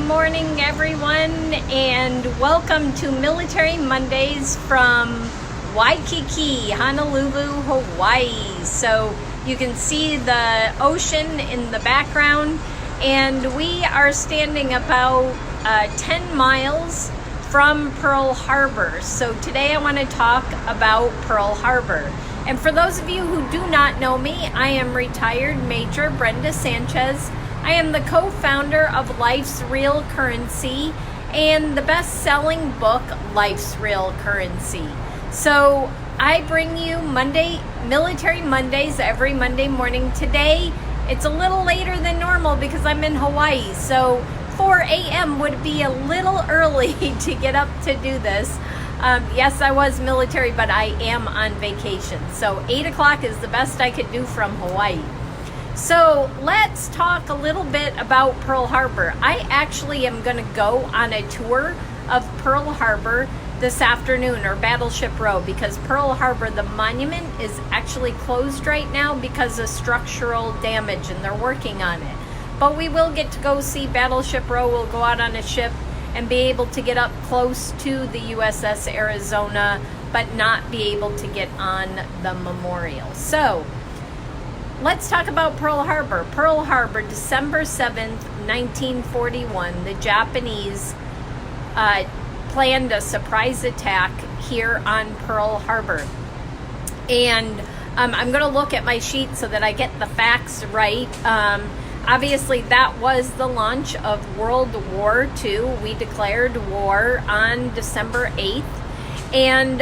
morning, everyone, and welcome to Military Mondays from Waikiki, Honolulu, Hawaii. So you can see the ocean in the background, and we are standing about 10 miles from Pearl Harbor. So today I want to talk about Pearl Harbor. And for those of you who do not know me, I am retired Major Brenda Sanchez. I am the co-founder of Life's Real Currency and the best-selling book, Life's Real Currency. So I bring you Military Mondays every Monday morning. Today, it's a little later than normal because I'm in Hawaii. So 4 a.m. would be a little early to get up to do this. Yes, I was military, but I am on vacation. So 8 o'clock is the best I could do from Hawaii. So let's talk a little bit about Pearl Harbor. I actually am going to go on a tour of Pearl Harbor this afternoon, or Battleship Row, because Pearl Harbor, the monument, is actually closed right now because of structural damage, and they're working on it. But we will get to go see Battleship Row. We'll go out on a ship and be able to get up close to the USS Arizona, but not be able to get on the memorial. So let's talk about Pearl Harbor. Pearl Harbor, December 7th, 1941, the Japanese planned a surprise attack here on Pearl Harbor. And I'm going to look at my sheet so that I get the facts right. Obviously, that was the launch of World War II. We declared war on December 8th. And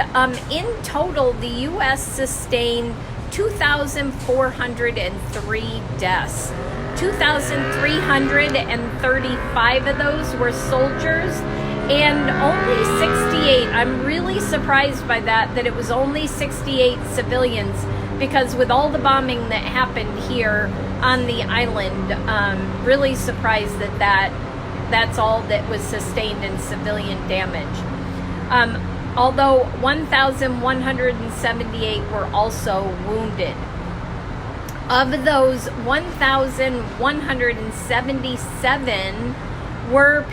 in total, the U.S. sustained 2,403 deaths. 2,335 of those were soldiers, and only 68. I'm really surprised by that it was only 68 civilians, because with all the bombing that happened here on the island, really surprised that's all that was sustained in civilian damage. Although 1,178 were also wounded. Of those, 1,177 were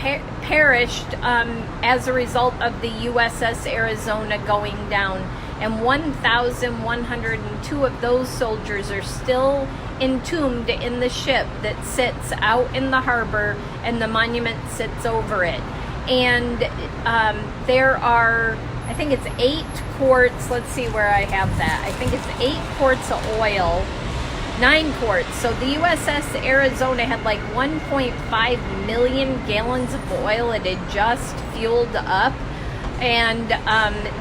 perished as a result of the USS Arizona going down, and 1,102 of those soldiers are still entombed in the ship that sits out in the harbor, and the monument sits over it. And there are, I think it's 8 quarts, let's see where I have that. I think it's 8 quarts of oil, 9 quarts. So the USS Arizona had like 1.5 million gallons of oil it had just fueled up. And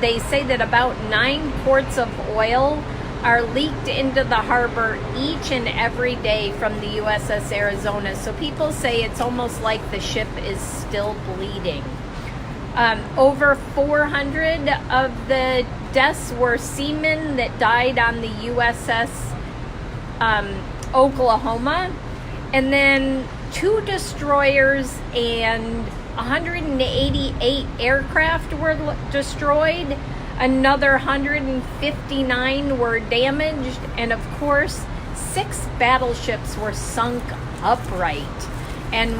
they say that about 9 quarts of oil are leaked into the harbor each and every day from the USS Arizona. So people say it's almost like the ship is still bleeding. Over 400 of the deaths were seamen that died on the USS Oklahoma. And then 2 destroyers and 188 aircraft were destroyed. Another 159 were damaged, and of course 6 battleships were sunk upright. And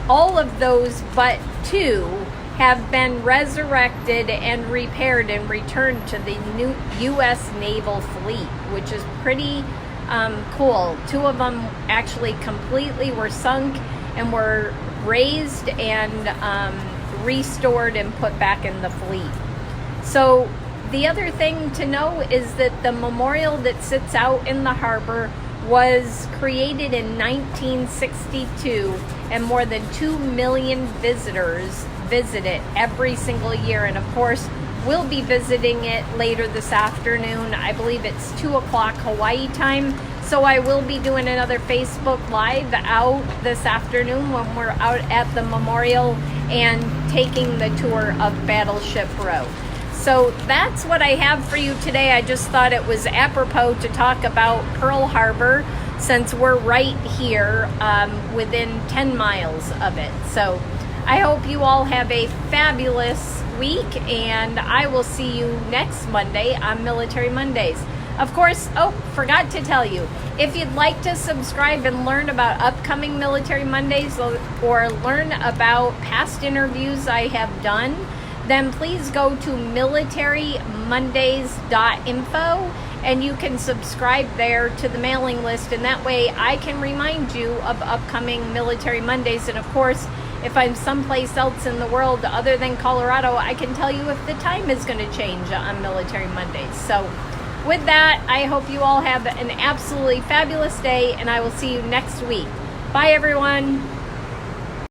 all of those but 2 have been resurrected and repaired and returned to the new U.S. Naval Fleet, which is pretty cool. 2 of them actually completely were sunk and were raised and restored and put back in the fleet. So the other thing to know is that the memorial that sits out in the harbor was created in 1962, and more than 2 million visitors visit it every single year. And of course, we'll be visiting it later this afternoon. I believe it's 2 o'clock Hawaii time. So I will be doing another Facebook Live out this afternoon when we're out at the memorial and taking the tour of Battleship Row. So that's what I have for you today. I just thought it was apropos to talk about Pearl Harbor, since we're right here within 10 miles of it. So I hope you all have a fabulous week, and I will see you next Monday on Military Mondays. Of course, oh, forgot to tell you, if you'd like to subscribe and learn about upcoming Military Mondays or learn about past interviews I have done, then please go to militarymondays.info and you can subscribe there to the mailing list, and that way I can remind you of upcoming Military Mondays. And of course, if I'm someplace else in the world other than Colorado, I can tell you if the time is going to change on Military Mondays. So with that, I hope you all have an absolutely fabulous day, and I will see you next week. Bye, everyone.